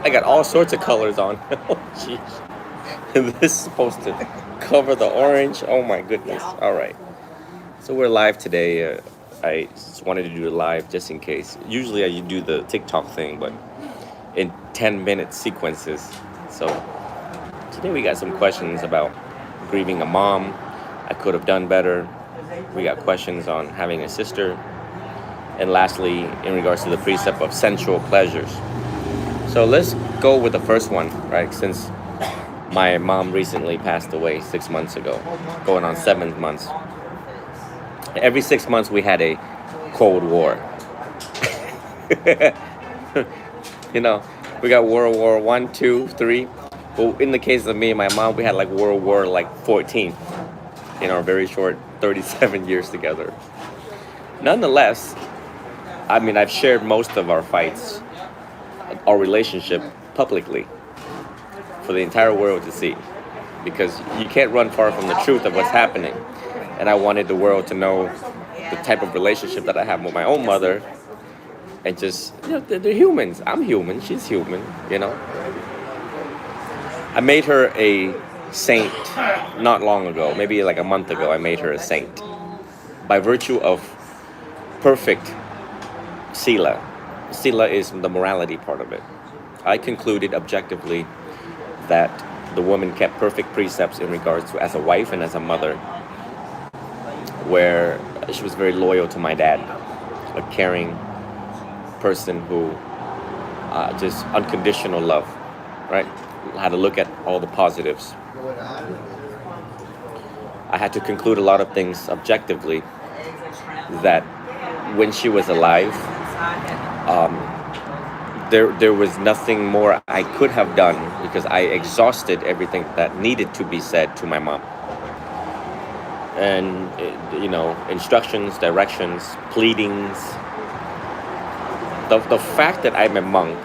I got all sorts of colors on. Oh, jeez. This is supposed to cover the orange. Oh my goodness. All right. So we're live today. I just wanted to do a live just in case. Usually I do the TikTok thing, but in 10-minute sequences. So today we got some questions about grieving a mom. I could have done better. We got questions on having a sister. And lastly, in regards to the precept of sensual pleasures. So let's go with the first one, right? Since my mom recently passed away 6 months ago, going on 7 months. Every 6 months we had a Cold War. You know, we got World War One, Two, Three. But in the case of me and my mom, we had like World War like 14 in our very short 37 years together. Nonetheless, I mean, I've shared most of our fights, our relationship publicly for the entire world to see, because you can't run far from the truth of what's happening. And I wanted the world to know the type of relationship that I have with my own mother, and just, they're humans. I'm human. She's human. I made her a saint not long ago, maybe like a month ago. I made her a saint by virtue of perfect sila. Sila is the morality part of it. I concluded objectively that the woman kept perfect precepts in regards to as a wife and as a mother, where she was very loyal to my dad, a caring person who just unconditional love, right? Had to look at all the positives. I had to conclude a lot of things objectively, that when she was alive, there was nothing more I could have done, because I exhausted everything that needed to be said to my mom. And, instructions, directions, pleadings. The fact that I'm a monk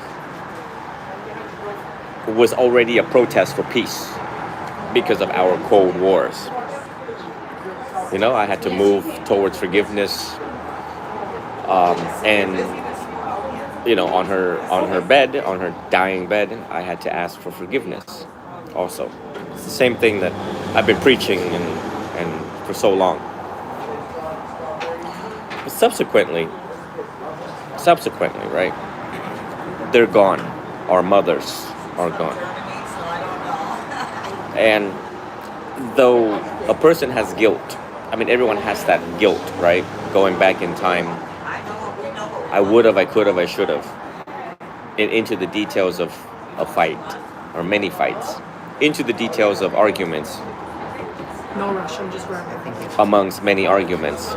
was already a protest for peace because of our Cold Wars. I had to move towards forgiveness, and on her bed, on her dying bed, I had to ask for forgiveness also. It's the same thing that I've been preaching and for so long. But subsequently, right, they're gone. Our mothers are gone. And though a person has guilt, I mean, everyone has that guilt, right? Going back in time, I would have, I could have, I should have, into the details of a fight, or many fights, into the details of arguments. No Russian, just Russian. Amongst many arguments,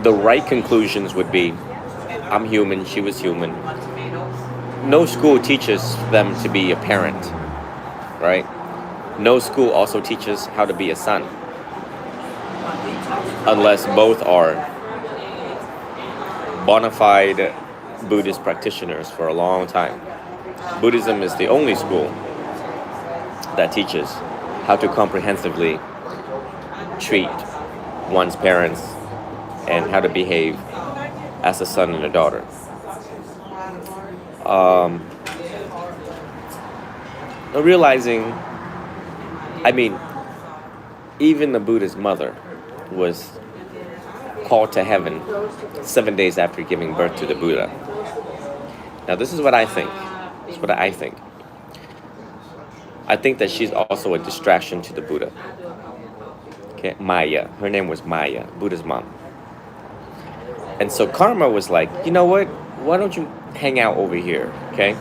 the right conclusions would be, I'm human, she was human. No school teaches them to be a parent, right? No school also teaches how to be a son, unless both are bona fide Buddhist practitioners for a long time. Buddhism is the only school that teaches how to comprehensively treat one's parents and how to behave as a son and a daughter. Realizing, I mean, even the Buddha's mother was called to heaven 7 days after giving birth to the Buddha. Now, this is what I think. This is what I think. I think that she's also a distraction to the Buddha. Okay, Maya. Her name was Maya, Buddha's mom. And so karma was like, you know what? Why don't you hang out over here, okay?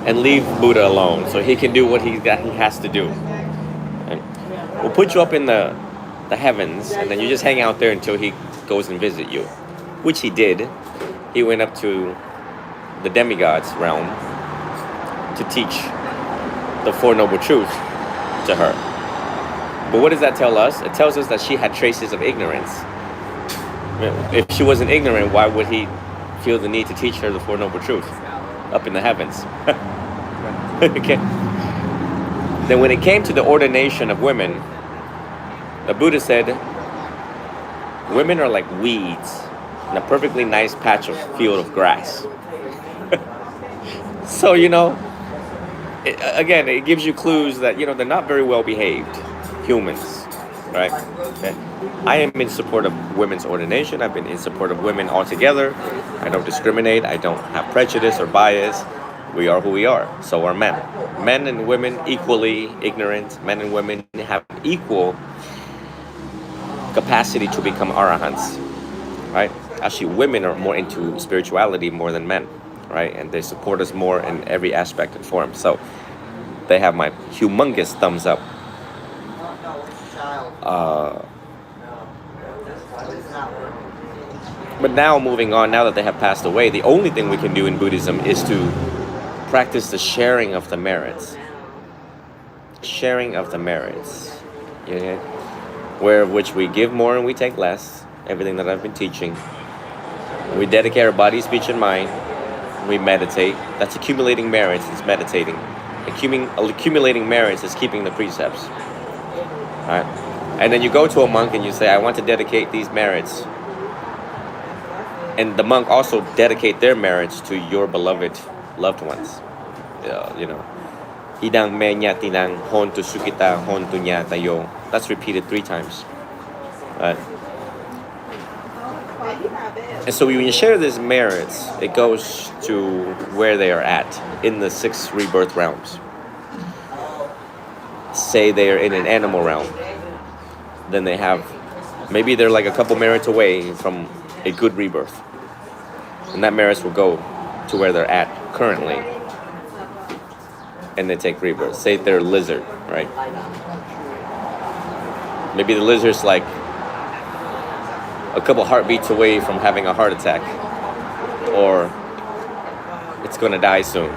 And leave Buddha alone so he can do what he has to do. And we'll put you up in the heavens, and then you just hang out there until he goes and visit you, which he did. He went up to the demigods realm to teach the Four Noble Truths to her. But what does that tell us? It tells us that she had traces of ignorance. If she wasn't ignorant, why would he feel the need to teach her the Four Noble Truths up in the heavens? Okay. Then when it came to the ordination of women, the Buddha said, women are like weeds in a perfectly nice patch of field of grass. So again, it gives you clues that they're not very well behaved humans, right? Okay. I am in support of women's ordination. I've been in support of women altogether. I don't discriminate. I don't have prejudice or bias. We are who we are. So are men. Men and women equally ignorant. Men and women have equal capacity to become arahants, right? Actually, women are more into spirituality more than men, right? And they support us more in every aspect and form. So they have my humongous thumbs up. But now, moving on, now that they have passed away, the only thing we can do in Buddhism is to practice the sharing of the merits. Sharing of the merits. Yeah. Where which we give more and we take less. Everything that I've been teaching. We dedicate our body, speech, and mind. We meditate. That's accumulating merits. It's meditating. Accumulating merits is keeping the precepts. All right? And then you go to a monk and you say, I want to dedicate these merits. And the monk also dedicate their marriage to your beloved loved ones. Idang me nyatinang hontu sukita hontu nyatayo. That's repeated 3 times. And so when you share these merits, it goes to where they are at in the 6 rebirth realms. Say they are in an animal realm. Then maybe they're like a couple merits away from a good rebirth. And that merits will go to where they're at currently. And they take rebirth. Say they're a lizard, right? Maybe the lizard's like a couple heartbeats away from having a heart attack. Or it's going to die soon.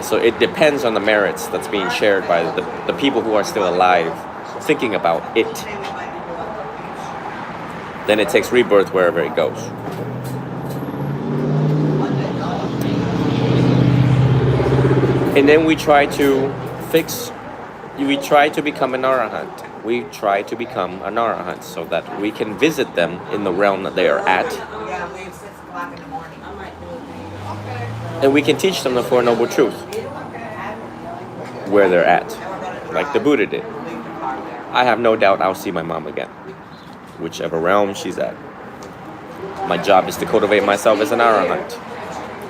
So it depends on the merits that's being shared by the people who are still alive, thinking about it. Then it takes rebirth wherever it goes. And then we try to become an arahant. We try to become an arahant so that we can visit them in the realm that they are at. And we can teach them the Four Noble Truths where they're at, like the Buddha did. I have no doubt I'll see my mom again, whichever realm she's at. My job is to cultivate myself as an arahant,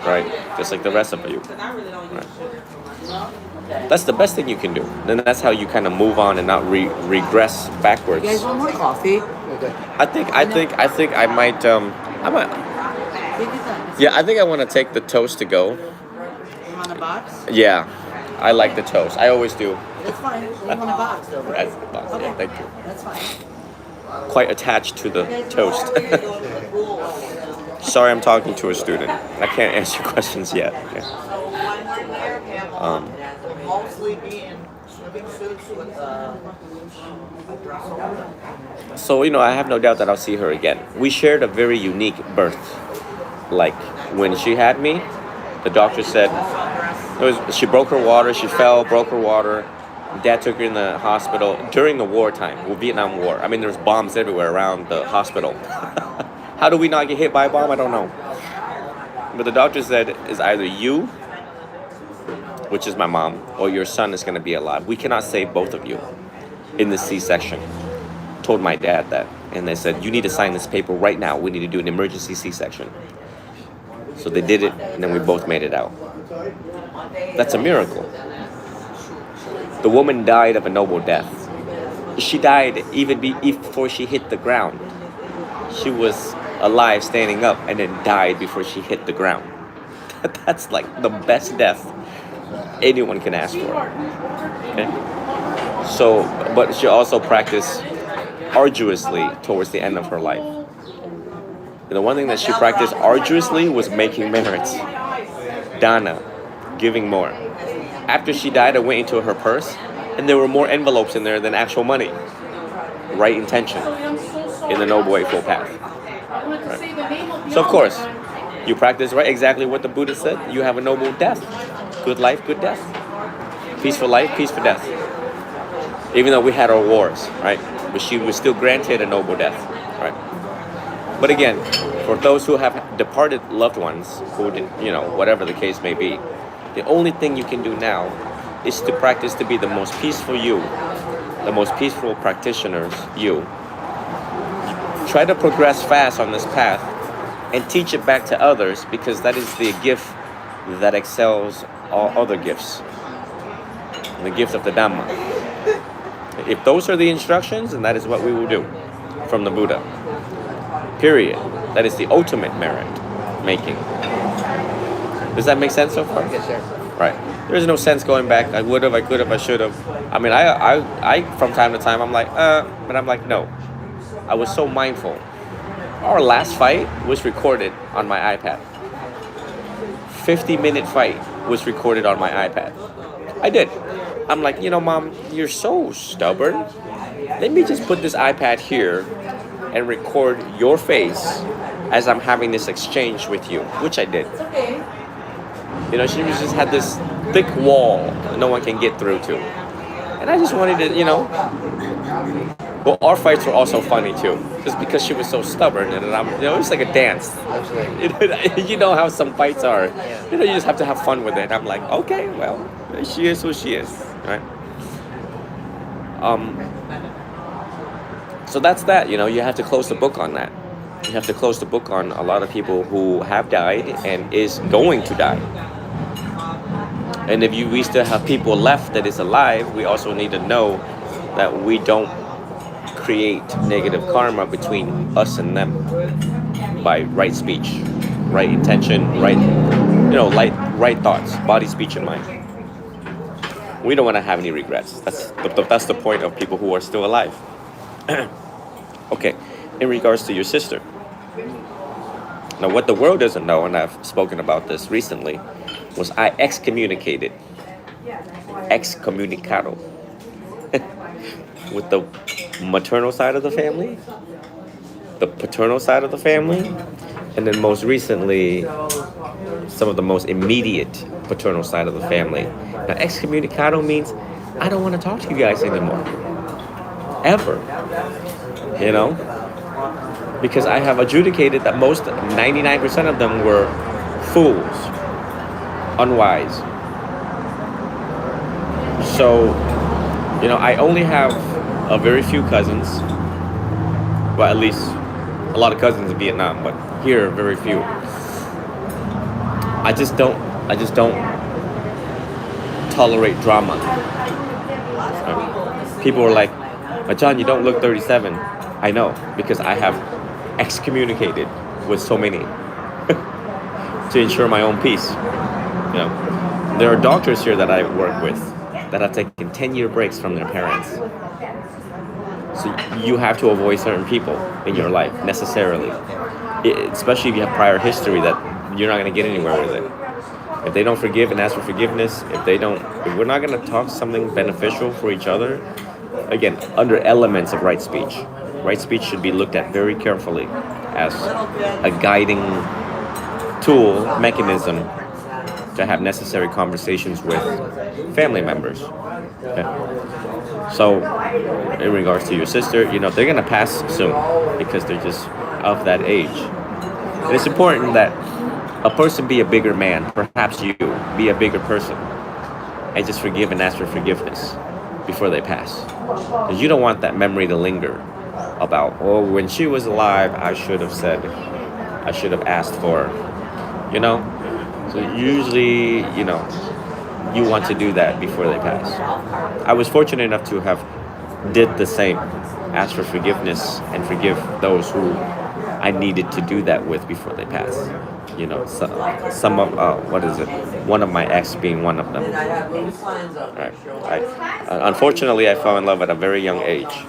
right? Just like the rest of you. Right? That's the best thing you can do. Then that's how you kind of move on and not regress backwards. You guys want more coffee? I think I might. Yeah, I think I want to take the toast to go. On a box? Yeah, I like the toast. I always do. That's fine. We want a box though, right? Okay. Yeah, thank you. That's fine. Quite attached to the toast. Sorry, I'm talking to a student. I can't answer questions yet. Okay. So, I have no doubt that I'll see her again. We shared a very unique birth. Like, when she had me, the doctor said, she broke her water, she fell, broke her water. Dad took her in the hospital during the wartime, Vietnam War. I mean, there's bombs everywhere around the hospital. How do we not get hit by a bomb? I don't know. But the doctor said, it's either you, which is my mom, or your son is going to be alive. We cannot save both of you in the C-section. Told my dad that. And they said, you need to sign this paper right now. We need to do an emergency C-section. So they did it, and then we both made it out. That's a miracle. The woman died of a noble death. She died even before she hit the ground. She was alive, standing up, and then died before she hit the ground. That's like the best death anyone can ask for. Okay? So, but she also practiced arduously towards the end of her life. And the one thing that she practiced arduously was making merits. Dana, giving more. After she died, I went into her purse, and there were more envelopes in there than actual money. Right intention in the Noble Eightfold Path. Right. So of course, you practice right exactly what the Buddha said. You have a noble death. Good life, good death. Peaceful life, peaceful death. Even though we had our wars, right? But she was still granted a noble death, right? But again, for those who have departed loved ones, who did, whatever the case may be, The only thing you can do now is to practice to be the most peaceful you, the most peaceful practitioners you. Try to progress fast on this path and teach it back to others, because that is the gift that excels all other gifts, the gift of the Dhamma. If those are the instructions, then that is what we will do from the Buddha. Period. That is the ultimate merit making. Does that make sense so far? Yes, sir. Right. There's no sense going back. I would have, I could have, I should have. I mean, I from time to time, I'm like, but I'm like, no. I was so mindful. Our last fight was recorded on my iPad. 50-minute fight was recorded on my iPad. I did. I'm like, Mom, you're so stubborn. Let me just put this iPad here and record your face as I'm having this exchange with you, which I did. It's okay. She just had this thick wall that no one can get through to. And I just wanted to, well, our fights were also funny too, just because she was so stubborn, and it was like a dance. Absolutely. You know how some fights are. Yeah. You just have to have fun with it. I'm like, okay, well, she is who she is, right? So that's that. You have to close the book on that. You have to close the book on a lot of people who have died and is going to die. And if we still have people left that is alive, we also need to know that we don't create negative karma between us and them by right speech, right intention, right thoughts, body, speech, and mind. We don't want to have any regrets. That's the point of people who are still alive. Okay, in regards to your sister. Now, what the world doesn't know, and I've spoken about this recently, was I excommunicated. Excommunicado. With the maternal side of the family, the paternal side of the family, and then most recently, some of the most immediate paternal side of the family. Now, excommunicado means I don't want to talk to you guys anymore. Ever. Because I have adjudicated that 99% of them were fools, unwise. So, I only have a very few cousins. Well, at least a lot of cousins in Vietnam, but here, very few. I just don't tolerate drama. People are like, Ajahn, you don't look 37. I know, because I have excommunicated with so many to ensure my own peace. There are doctors here that I work with that have taken 10-year breaks from their parents. So you have to avoid certain people in your life necessarily, especially if you have prior history that you're not going to get anywhere with it. If they don't forgive and ask for forgiveness, if we're not going to talk something beneficial for each other, again, under elements of right speech. Right speech should be looked at very carefully as a guiding tool, mechanism to have necessary conversations with family members. Okay? So, in regards to your sister, they're going to pass soon because they're just of that age. And it's important that a person be a bigger man, perhaps you, be a bigger person, and just forgive and ask for forgiveness before they pass. Because you don't want that memory to linger about, when she was alive, I should have asked for her, So usually, you want to do that before they pass. I was fortunate enough to have did the same, ask for forgiveness and forgive those who I needed to do that with before they pass. Some of one of my ex being one of them. Right. Unfortunately, I fell in love at a very young age,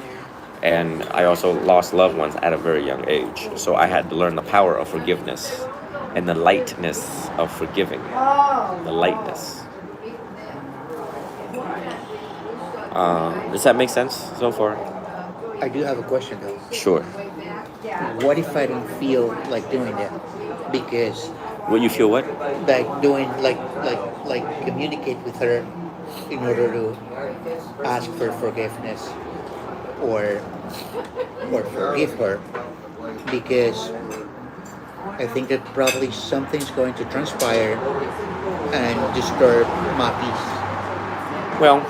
and I also lost loved ones at a very young age. So I had to learn the power of forgiveness and the lightness of forgiving. The lightness. Does that make sense so far? I do have a question though. Sure. What if I don't feel like doing that? Because Will you feel what? like doing like communicate with her in order to ask for forgiveness or forgive her, because I think that probably something's going to transpire and disturb my peace. Well,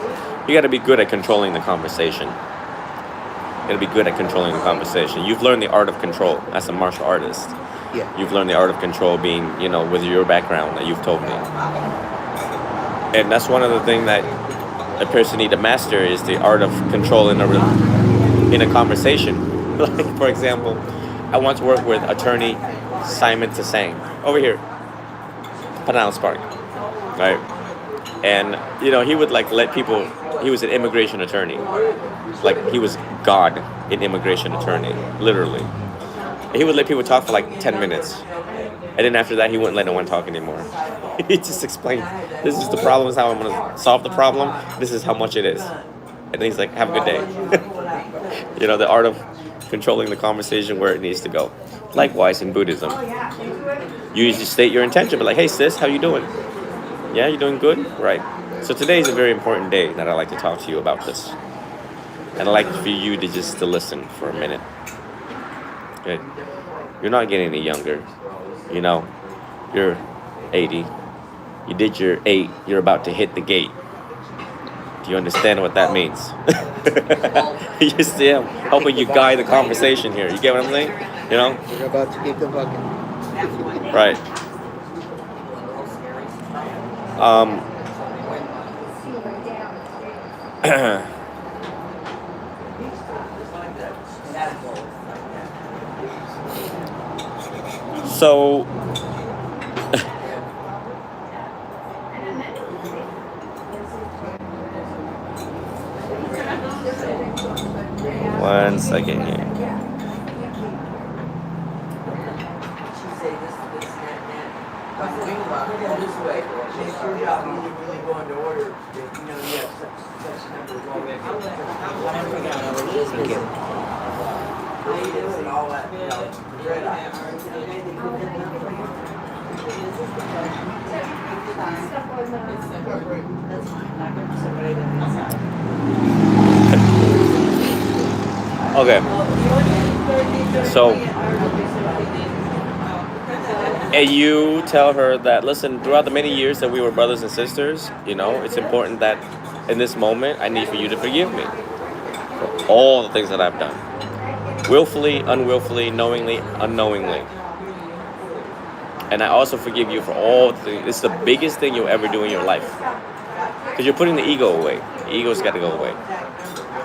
you got to be good at controlling the conversation. You got to be good at controlling the conversation. You've learned the art of control as a martial artist. Yeah. You've learned the art of control being, with your background that you've told me. And that's one of the things that a person need to master is the art of control in a conversation. Like, for example, I want to work with attorney Simon Tsang over here, Panal Park, right? And he would let people. He was an immigration attorney, like he was God in immigration attorney, literally. He would let people talk for 10 minutes, and then after that, he wouldn't let no one talk anymore. He just explained, "This is the problem. This is how I'm going to solve the problem. This is how much it is." And then he's like, "Have a good day." The art of controlling the conversation where it needs to go. Likewise in Buddhism, you usually state your intention, but hey sis, how you doing? Yeah, you doing good? Right. So today is a very important day that I'd like to talk to you about this. And I'd like for you to just listen for a minute. Okay. You're not getting any younger. You're 80. You did your 8. You're about to hit the gate. Do you understand what that means? You see, I'm helping you guide the conversation here. You get what I'm saying? You're about to keep the bucket. Right. So one second here. Okay. So, and you tell her that, listen, throughout the many years that we were brothers and sisters, it's important that in this moment, I need for you to forgive me for all the things that I've done. Willfully, unwillfully, knowingly, unknowingly. And I also forgive you for all the things. It's the biggest thing you'll ever do in your life. Because you're putting the ego away. The ego's got to go away.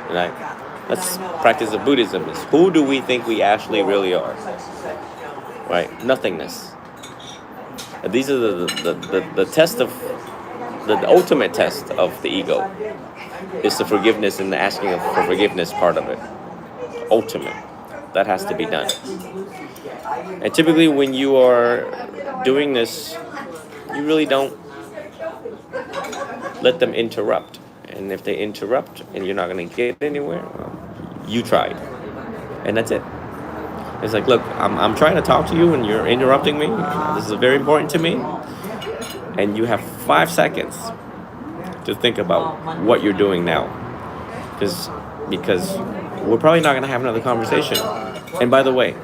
Right? That's practice of Buddhism. Is who do we think we actually really are? Right? Nothingness. And these are the test of the ultimate test of the ego. Is the forgiveness and the asking for forgiveness part of it. Ultimate. That has to be done. And typically when you are doing this, you really don't let them interrupt. And if they interrupt and you're not going to get anywhere, well, you tried. And that's it. It's like, look, I'm trying to talk to you and you're interrupting me. This is very important to me. And you have 5 seconds to think about what you're doing now. Because we're probably not going to have another conversation. And by the way,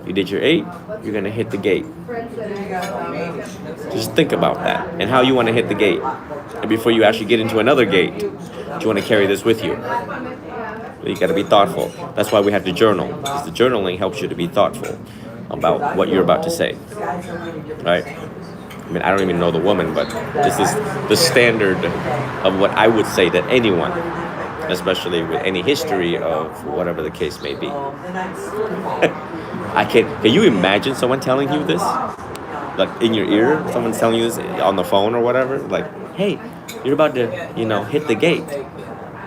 you did your 8, you're going to hit the gate. Just think about that and how you want to hit the gate. And before you actually get into another gate, do you want to carry this with you? You got to be thoughtful. That's why we have to journal, because the journaling helps you to be thoughtful about what you're about to say. Right? I mean, I don't even know the woman, but this is the standard of what I would say to anyone, especially with any history of whatever the case may be. Can you imagine someone telling you this? Like in your ear, someone's telling you this on the phone or whatever, like, hey, you're about to, hit the gate.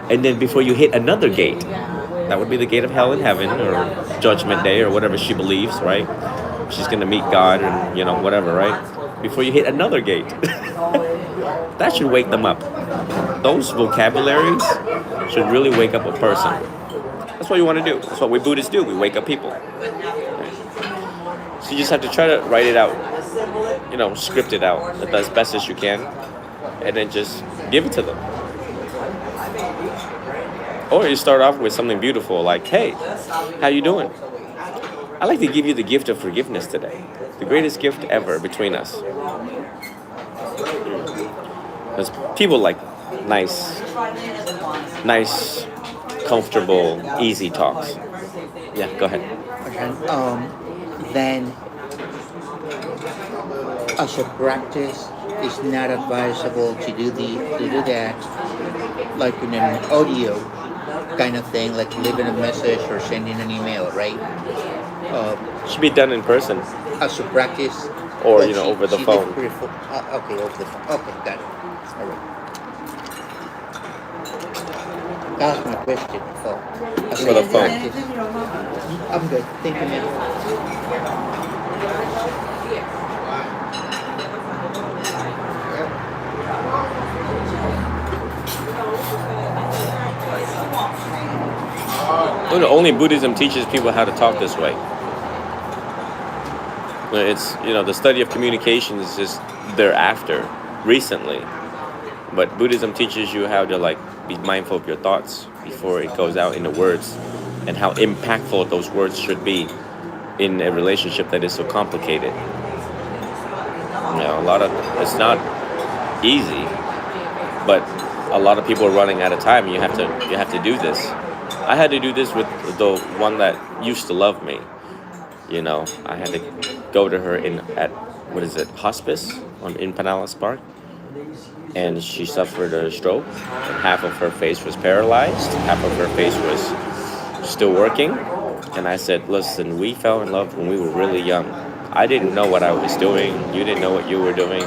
And then before you hit another gate, that would be the gate of hell and heaven or judgment day or whatever she believes, right? She's going to meet God and, whatever, right? Before you hit another gate. That should wake them up. Those vocabularies should really wake up a person. That's what you want to do. That's what we Buddhists do. We wake up people. So you just have to try to write it out, script it out as best as you can, and then just give it to them. Or you start off with something beautiful like, hey, how you doing? I'd like to give you the gift of forgiveness today. The greatest gift ever between us. Because people like nice, comfortable, easy talks. Yeah, go ahead. Then, as a practice, it's not advisable to do that like in an audio kind of thing, like leaving a message or sending an email, right? Should be done in person As a practice, or over the she phone. okay, over the phone. Okay, got it. All right. That was my question. So, as For the a phone. practice, I'm good. Thank you, ma'am. Only Buddhism teaches people how to talk this way. It's the study of communication is just thereafter, recently. But Buddhism teaches you how to be mindful of your thoughts before it goes out into words, and how impactful those words should be in a relationship that is so complicated. It's not easy, but a lot of people are running out of time. You have to do this. I had to do this with the one that used to love me. I had to go to her at hospice in Pinellas Park, and she suffered a stroke. And half of her face was paralyzed, half of her face was still working. And I said, "Listen, we fell in love when we were really young. I didn't know what I was doing. You didn't know what you were doing.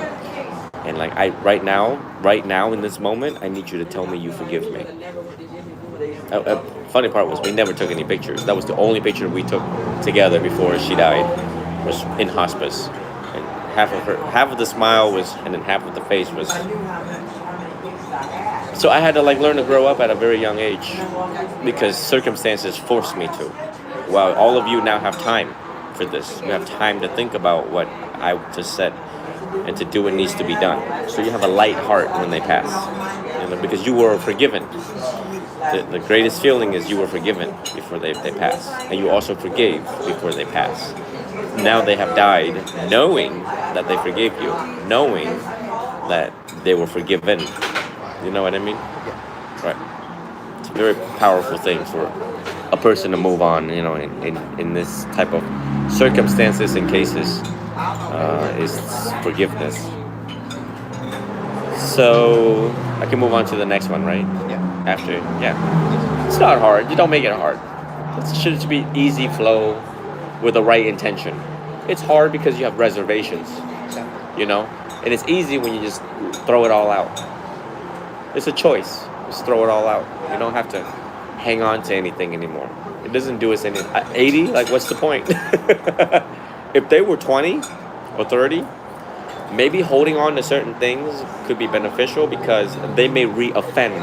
And right now in this moment, I need you to tell me you forgive me." Funny part was we never took any pictures. That was the only picture we took together before she died, was in hospice. And half of the smile was, and then half of the face was. So I had to learn to grow up at a very young age, because circumstances forced me to. While all of you now have time for this, you have time to think about what I just said and to do what needs to be done. So you have a light heart when they pass, because you were forgiven. The greatest feeling is you were forgiven before they pass, and you also forgave before they pass. Now they have died knowing that they forgave you, knowing that they were forgiven. You know what I mean? Right. It's a very powerful thing for a person to move on, in this type of circumstances and cases, is forgiveness. So I can move on to the next one, right? Yeah. It's not hard. You don't make it hard. It should be easy flow with the right intention. It's hard because you have reservations, and it's easy when you just throw it all out. It's a choice. Just throw it all out. You don't have to hang on to anything anymore. It doesn't do us any. 80, what's the point? If they were 20 or 30, maybe holding on to certain things could be beneficial because they may re-offend.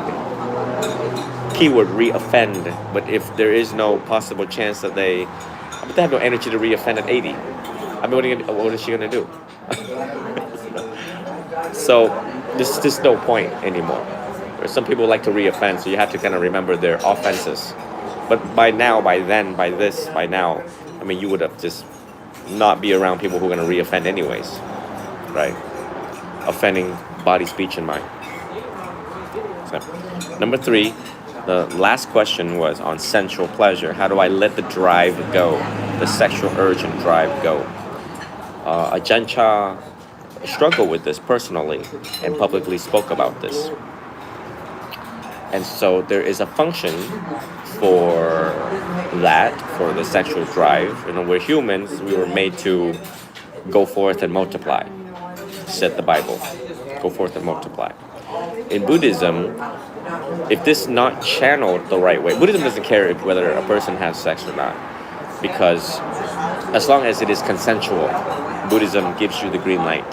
Keyword re-offend. But if there is no possible chance that they have no energy to re-offend at 80. What is she going to do? So there's just no point anymore. Some people like to re-offend, so you have to kind of remember their offenses. But by now, by now, you would have just not be around people who are going to re-offend anyways, right? Offending body, speech, and mind. So, number 3, the last question was on sensual pleasure. How do I let the drive go, the sexual urge and drive go? Ajahn Chah struggled with this personally and publicly spoke about this. And so there is a function for that, for the sexual drive. We're humans. We were made to go forth and multiply, said the Bible. Go forth and multiply. In Buddhism, if this is not channeled the right way, Buddhism doesn't care whether a person has sex or not, because as long as it is consensual, Buddhism gives you the green light.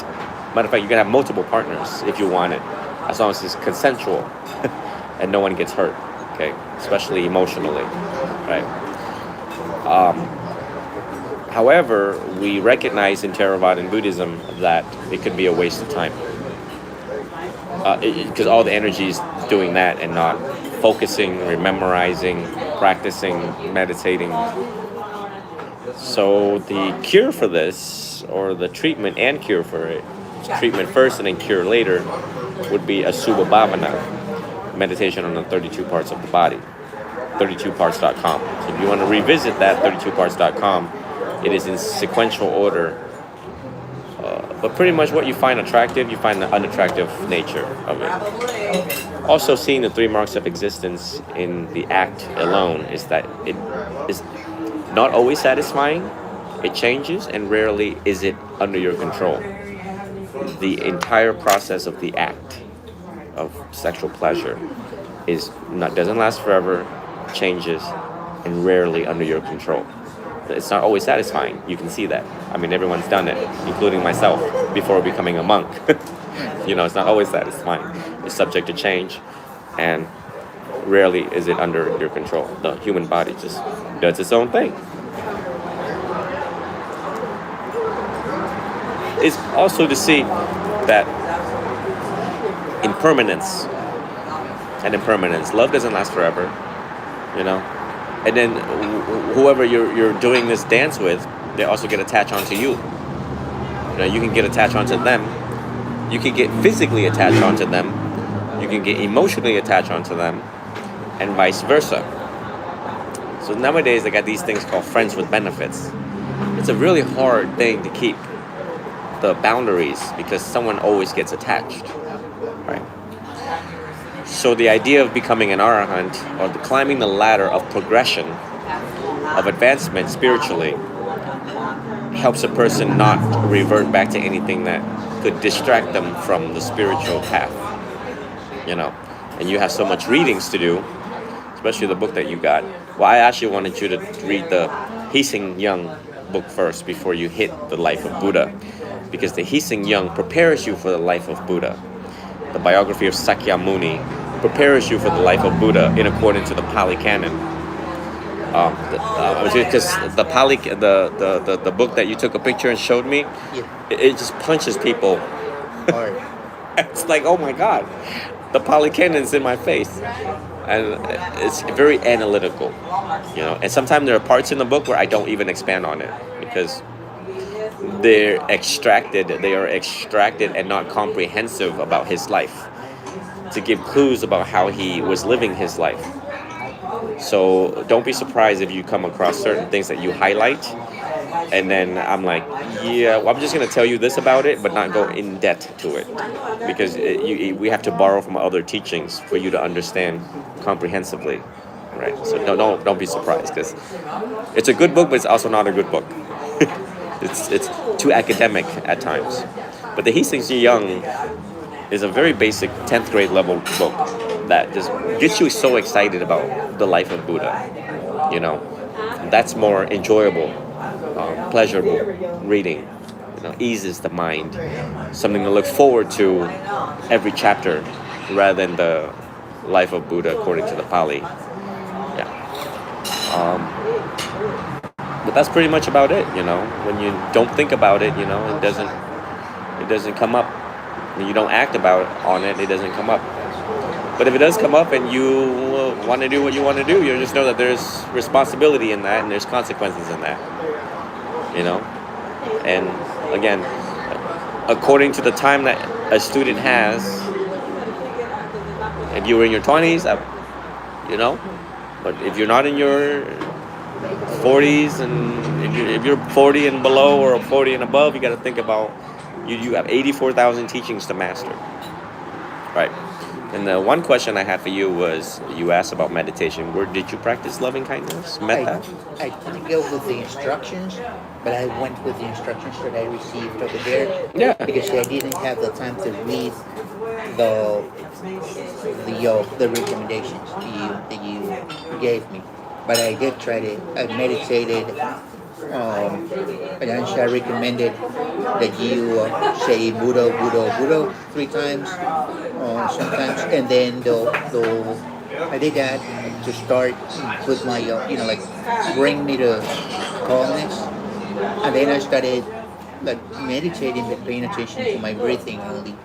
Matter of fact, you can have multiple partners if you want it, as long as it's consensual and no one gets hurt, okay? Especially emotionally, right? However, we recognize in Theravada and Buddhism that it could be a waste of time. Because all the energy is doing that and not focusing, memorizing, practicing, meditating. So the cure for this, or the treatment and cure for it, treatment first and then cure later, would be Asubha Bhavana, meditation on the 32 parts of the body, 32parts.com. So if you want to revisit that, 32parts.com, it is in sequential order. But pretty much what you find attractive, you find the unattractive nature of it. Also, seeing the three marks of existence in the act alone is that it is not always satisfying. It changes, and rarely is it under your control. The entire process of the act of sexual pleasure doesn't last forever, changes, and rarely under your control. It's not always satisfying. You can see that. I mean, everyone's done it, including myself, before becoming a monk. It's not always satisfying. It's subject to change, and rarely is it under your control. The human body just does its own thing. It's also to see that impermanence and impermanence. Love doesn't last forever, And then whoever you're doing this dance with, they also get attached onto you. You can get attached onto them. You can get physically attached onto them. You can get emotionally attached onto them, and vice versa. So nowadays they got these things called friends with benefits. It's a really hard thing to keep the boundaries because someone always gets attached, right? So the idea of becoming an arahant, or climbing the ladder of progression, of advancement spiritually, helps a person not revert back to anything that could distract them from the spiritual path, And you have so much readings to do, especially the book that you got. Well, I actually wanted you to read the Hising Young book first before you hit the life of Buddha, because the Hising Young prepares you for the life of Buddha. The biography of Sakyamuni prepares you for the life of Buddha in accordance to the Pali Canon. Because the Pali, the book that you took a picture and showed me, it just punches people. Hard. It's like, oh my God, the Pali Canon's in my face, and it's very analytical, And sometimes there are parts in the book where I don't even expand on it because they are extracted and not comprehensive about his life, to give clues about how he was living his life. So don't be surprised if you come across certain things that you highlight, and then I'm like, I'm just going to tell you this about it, but not go in depth to it, because we have to borrow from other teachings for you to understand comprehensively, right? So don't be surprised, because it's a good book, but it's also not a good book. It's too academic at times. But the Hising Young is a very basic 10th grade level book that just gets you so excited about the life of Buddha. That's more enjoyable, pleasurable reading. Eases the mind. Something to look forward to every chapter, rather than the life of Buddha according to the Pali. Yeah. But that's pretty much about it. When you don't think about it, it doesn't come up. When you don't act on it, it doesn't come up. But if it does come up and you want to do what you want to do, you just know that there's responsibility in that and there's consequences in that. And again, according to the time that a student has, if you were in your 20s, but if you're not in your 40s, and if you're 40 and below or 40 and above, you got to think about you have 84,000 teachings to master, right? And the one question I had for you was, you asked about meditation. Where did you practice loving kindness? Metta? I didn't go with the instructions, but I went with the instructions that I received over there. Yeah. Because I didn't have the time to read the recommendations that you gave me. But I did try to. I meditated. Ajahn recommended that you say Buddha, Buddha, Buddha 3 times, sometimes, and then I did that to start with my, bring me to calmness, and then I started meditating but paying attention to my breathing only,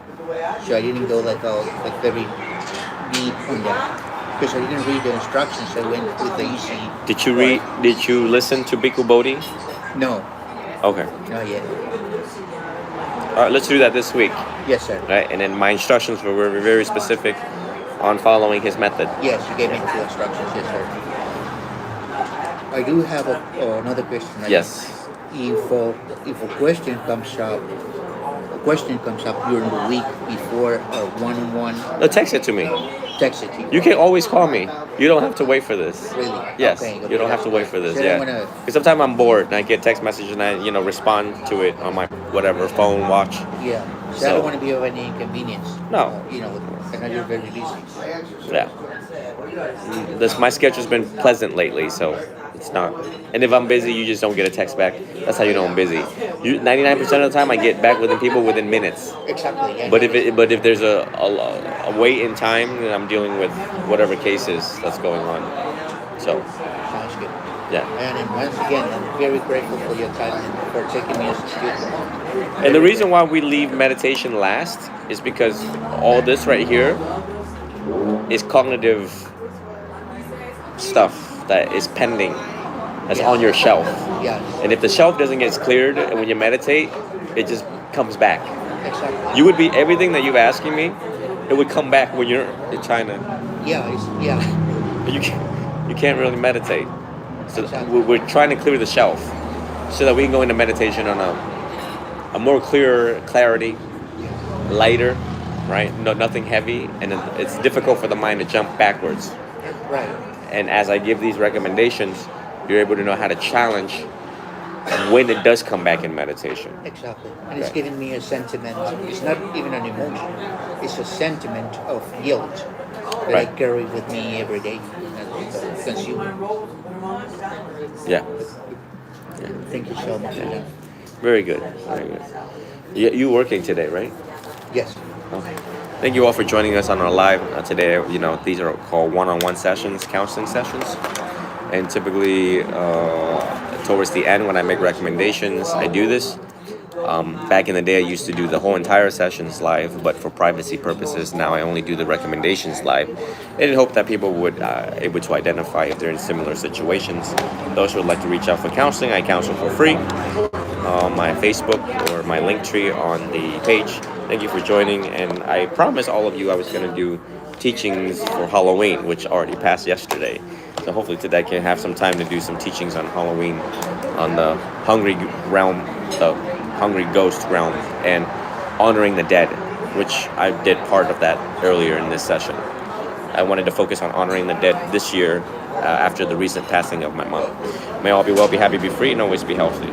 so I didn't go very deep on that. Because I didn't read the instructions, I went with the easy. Did you listen to Bhikkhu Bodhi? No, Okay. not yet. All right, let's do that this week, Yes, sir. right? And then my instructions were very specific on following his method. Yes, you gave me 2 instructions. Yes, sir. I do have another question. Yes. If a question comes up during the week before a one-on-one, No, text it to me. text it to you. You can always call me. You don't have to wait for this. Really? Yes, Okay, you don't have to wait for this. So I Yeah, wanna- because sometimes I'm bored and I get text messages and I, respond to it on my whatever phone, watch. Yeah. So, I So- don't want to be of any inconvenience. No. I know you're very busy. Yeah. My schedule's been pleasant lately, so it's not. And if I'm busy, you just don't get a text back. That's how you know I'm busy. 99% of the time, I get back people within minutes. Exactly. Yeah, But if there's a wait in time, then I'm dealing with whatever cases that's going on. So sounds good. yeah. And once again, I'm very grateful for your time and for taking me as a student. And the reason why we leave meditation last is because all this right here is cognitive stuff that is pending, that's on your shelf. Yeah. And if the shelf doesn't get cleared, and when you meditate, it just comes back. Exactly. You would be everything that you're asking me. It would come back when you're trying to. Yeah. You can't really meditate. So Exactly. we're trying to clear the shelf so that we can go into meditation on a more clearer clarity, lighter, right? No, nothing heavy, and it's difficult for the mind to jump backwards. Right. And as I give these recommendations, you're able to know how to challenge when it does come back in meditation. Exactly. And it's Okay. giving me a sentiment. It's not even an emotion. It's a sentiment of guilt that I Right. carry with me every day as a consumer. Yeah, Thank you so much for that. very good, very good. You working today, right? Yes. Okay. Thank you all for joining us on our live today. These are called one-on-one sessions, counseling sessions. And typically, towards the end, when I make recommendations, I do this. Back in the day, I used to do the whole entire sessions live, but for privacy purposes, now I only do the recommendations live. And I hope that people would able to identify if they're in similar situations. Those who would like to reach out for counseling, I counsel for free on my Facebook or my link tree on the page. Thank you for joining, and I promised all of you I was going to do teachings for Halloween, which already passed yesterday. So hopefully today I can have some time to do some teachings on Halloween, on the hungry realm, the hungry ghost realm, and honoring the dead, which I did part of that earlier in this session. I wanted to focus on honoring the dead this year after the recent passing of my mom. May all be well, be happy, be free, and always be healthy.